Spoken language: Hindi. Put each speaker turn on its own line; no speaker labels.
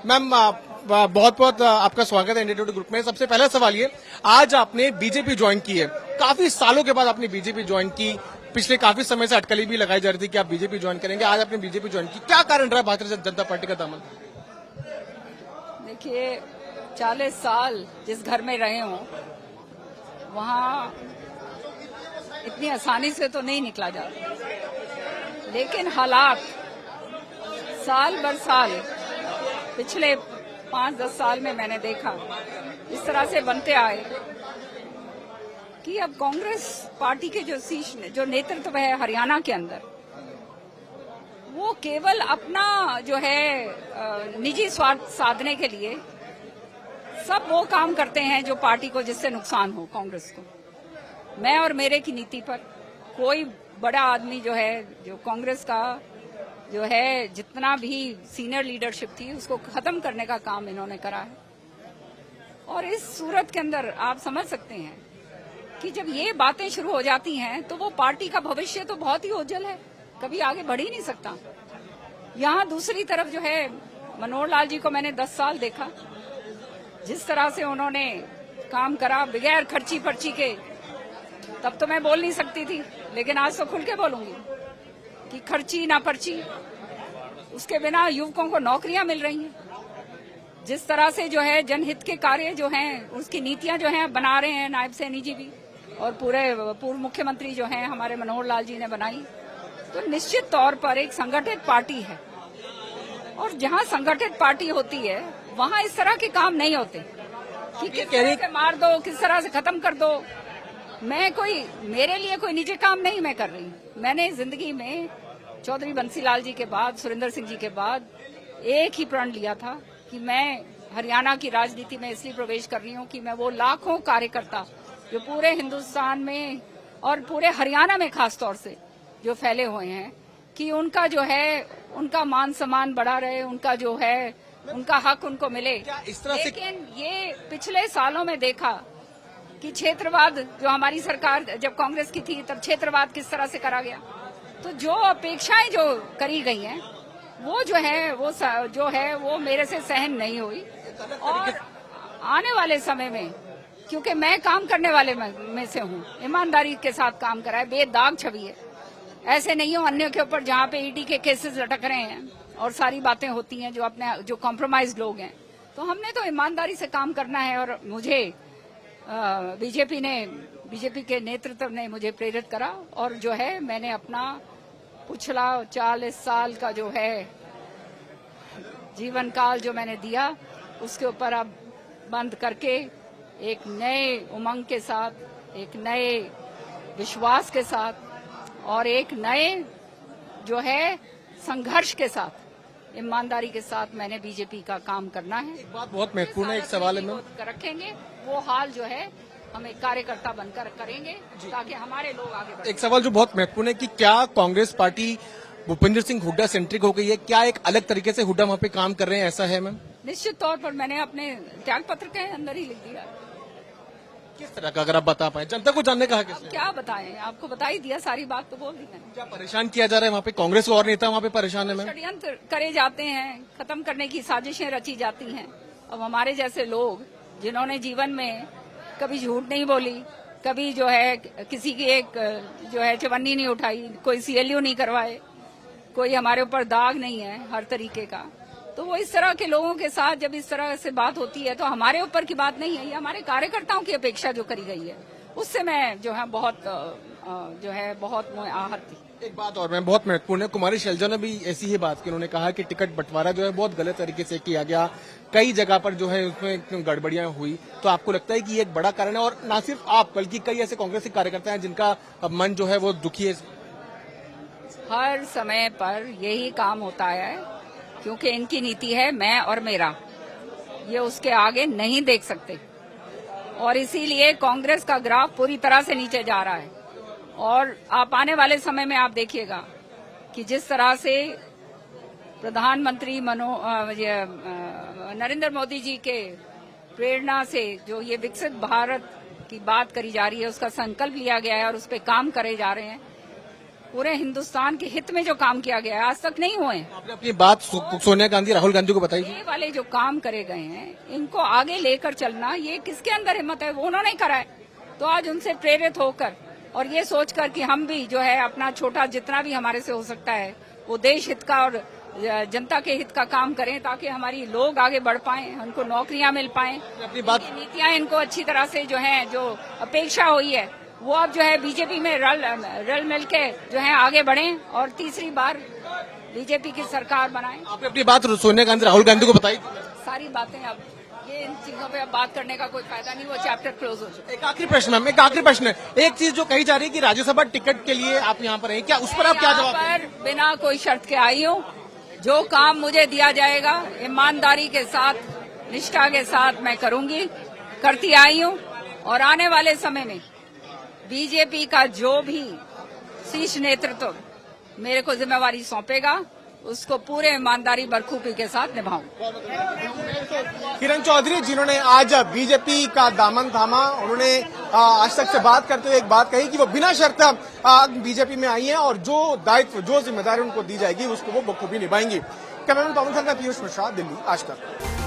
मैम बहुत बहुत आपका स्वागत है इंडिया टुडे ग्रुप में। सबसे पहला सवाल ये, आज आपने बीजेपी ज्वाइन की है, काफी सालों के बाद आपने बीजेपी ज्वाइन की। पिछले काफी समय से अटकलें भी लगाई जा रही थी कि आप बीजेपी ज्वाइन करेंगे, आज आपने बीजेपी ज्वाइन की, क्या कारण रहा भारतीय जनता पार्टी का दामन?
देखिए, 40 साल जिस घर में रहे हों वहाँ इतनी आसानी से तो नहीं निकला जाता, लेकिन हालात साल बर साल पिछले 5-10 साल में मैंने देखा इस तरह से बनते आए कि अब कांग्रेस पार्टी के जो नेतृत्व है हरियाणा के अंदर, वो केवल अपना जो है निजी स्वार्थ साधने के लिए सब वो काम करते हैं जो पार्टी को जिससे नुकसान हो कांग्रेस को। मैं और मेरे की नीति पर कोई बड़ा आदमी जो है, जो कांग्रेस का जो है जितना भी सीनियर लीडरशिप थी उसको खत्म करने का काम इन्होंने करा है। और इस सूरत के अंदर आप समझ सकते हैं कि जब ये बातें शुरू हो जाती हैं तो वो पार्टी का भविष्य तो बहुत ही उज्जवल है, कभी आगे बढ़ ही नहीं सकता। यहाँ दूसरी तरफ जो है मनोहर लाल जी को मैंने 10 साल देखा, जिस तरह से उन्होंने काम करा बगैर खर्ची पर्ची के। तब तो मैं बोल नहीं सकती थी, लेकिन आज तो खुल के बोलूंगी कि खर्ची ना पर्ची, उसके बिना युवकों को नौकरियां मिल रही हैं। जिस तरह से जो है जनहित के कार्य जो हैं उसकी नीतियां जो हैं बना रहे हैं नायब सैनी जी भी, और पूर्व मुख्यमंत्री जो हैं हमारे मनोहर लाल जी ने बनाई, तो निश्चित तौर पर एक संगठित पार्टी है। और जहां संगठित पार्टी होती है वहां इस तरह के काम नहीं होते कि किस तरह से मार दो, किस तरह से खत्म कर दो। मेरे लिए कोई निजी काम नहीं मैं कर रही। मैंने जिंदगी में चौधरी बंसीलाल जी के बाद, सुरेंद्र सिंह जी के बाद एक ही प्रण लिया था कि मैं हरियाणा की राजनीति में इसलिए प्रवेश कर रही हूँ कि मैं वो लाखों कार्यकर्ता जो पूरे हिंदुस्तान में और पूरे हरियाणा में खास तौर से जो फैले हुए हैं, कि उनका जो है उनका मान सम्मान बढ़ा रहे, उनका जो है उनका हक उनको मिले।
इस तरह से
लेकिन ये पिछले सालों में देखा कि क्षेत्रवाद जो हमारी सरकार जब कांग्रेस की थी तब क्षेत्रवाद किस तरह से करा गया। तो जो अपेक्षाएं जो करी गई हैं वो जो है वो मेरे से सहन नहीं हुई। और आने वाले समय में, क्योंकि मैं काम करने वाले में से हूँ, ईमानदारी के साथ काम करा है, बेदाग छवि है, ऐसे नहीं हो अन्य के ऊपर जहाँ पे ईडी के केसेस लटक रहे हैं और सारी बातें होती हैं जो कॉम्प्रोमाइज लोग हैं। तो हमने तो ईमानदारी से काम करना है। और मुझे बीजेपी के नेतृत्व ने मुझे प्रेरित करा, और जो है मैंने अपना पिछला 40 साल का जो है जीवन काल जो मैंने दिया उसके ऊपर अब बंद करके एक नए उमंग के साथ, एक नए विश्वास के साथ और एक नए जो है संघर्ष के साथ, ईमानदारी के साथ मैंने बीजेपी का काम करना है।
एक बात बहुत महत्वपूर्ण है, एक सवाल है मैम,
रखेंगे वो हाल जो है हम एक कार्यकर्ता बनकर करेंगे ताकि हमारे लोग आगे बढ़ें।
एक सवाल जो बहुत महत्वपूर्ण है कि क्या कांग्रेस पार्टी भूपेंद्र सिंह हुड्डा सेंट्रिक हो गई है? क्या एक अलग तरीके से हुड्डा वहाँ पे काम कर रहे हैं, ऐसा है मैम?
निश्चित तौर पर मैंने अपने त्याग पत्र के अंदर ही लिख दिया।
किस तरह का, अगर आप बता पाए, जनता को जानने कहा
अब क्या बताएं, आपको बता ही दिया, सारी बात तो बोल दी मैंने।
क्या परेशान किया जा रहा है वहाँ पे? कांग्रेस और नेता वहाँ पे परेशान है मैम?
षड्यंत्र करे जाते हैं, खत्म करने की साजिशें रची जाती हैं। अब हमारे जैसे लोग जिन्होंने जीवन में कभी झूठ नहीं बोली, कभी जो है किसी की एक जो है चवन्नी नहीं उठाई, कोई सीएलयू नहीं करवाए, कोई हमारे ऊपर दाग नहीं है हर तरीके का, तो वो इस तरह के लोगों के साथ जब इस तरह से बात होती है तो हमारे ऊपर की बात नहीं है, ये हमारे कार्यकर्ताओं की अपेक्षा जो करी गई है उससे मैं जो है बहुत आहत थी।
एक बात और मैम बहुत महत्वपूर्ण है, कुमारी शैलजा ने भी ऐसी ही बात की। उन्होंने कहा कि टिकट बंटवारा जो है बहुत गलत तरीके से किया गया, कई जगह पर जो है उसमें गड़बड़ियां हुई। तो आपको लगता है कि ये एक बड़ा कारण है? और ना सिर्फ आप बल्कि कई ऐसे कांग्रेसी कार्यकर्ता हैं जिनका अब मन जो है वो दुखी है।
हर समय पर यही काम होता है, क्योंकि इनकी नीति है मैं और मेरा, ये उसके आगे नहीं देख सकते, और इसीलिए कांग्रेस का ग्राफ पूरी तरह से नीचे जा रहा है। और आप आने वाले समय में आप देखिएगा कि जिस तरह से प्रधानमंत्री नरेंद्र मोदी जी के प्रेरणा से जो ये विकसित भारत की बात करी जा रही है, उसका संकल्प लिया गया है और उस पर काम करे जा रहे हैं, पूरे हिंदुस्तान के हित में जो काम किया गया है आज तक नहीं हुए।
आपने अपनी बात सोनिया गांधी राहुल गांधी को बताई थी।
ये वाले जो काम करे गए हैं इनको आगे लेकर चलना, ये किसके अंदर हिम्मत है? वो उन्होंने करा है। तो आज उनसे प्रेरित होकर और ये सोचकर कि हम भी जो है अपना छोटा जितना भी हमारे से हो सकता है वो देश हित का और जनता के हित का काम करें, ताकि हमारी लोग आगे बढ़ पाएं, उनको नौकरियां मिल पाएं।
अपनी बात
नीतियां इनको अच्छी तरह से जो है जो अपेक्षा हुई है वो अब जो है बीजेपी में रल मिल के जो है आगे बढ़ें और तीसरी बार बीजेपी की सरकार बनाएं।
आपने अपनी बात सोनिया गांधी राहुल गांधी को बताई थी।
सारी बातें अब ये इन चीजों पे अब बात करने का कोई फायदा नहीं, वो चैप्टर क्लोज हो चुका है।
एक आखिरी प्रश्न मैम, एक आखिरी प्रश्न। एक चीज जो कही जा रही है कि राज्यसभा टिकट के लिए आप यहाँ पर हैं, क्या उस पर आप क्या जवाब
यहाँ पर बिना कोई शर्त के आई हूँ। जो काम मुझे दिया जाएगा ईमानदारी के साथ, निष्ठा के साथ मैं करूंगी, करती आई हूँ। और आने वाले समय में बीजेपी का जो भी शीर्ष नेतृत्व मेरे को जिम्मेवारी सौंपेगा उसको पूरे ईमानदारी बखूबी के साथ निभाऊं।
किरण चौधरी जिन्होंने आज बीजेपी का दामन थामा, उन्होंने आज तक से बात करते हुए एक बात कही कि वो बिना शर्त बीजेपी में आई हैं और जो दायित्व, जो जिम्मेदारी उनको दी जाएगी उसको वो बखूबी निभाएंगी। कैमरामैन पवन संघ, पीयूष मिश्रा, दिल्ली, आज तक।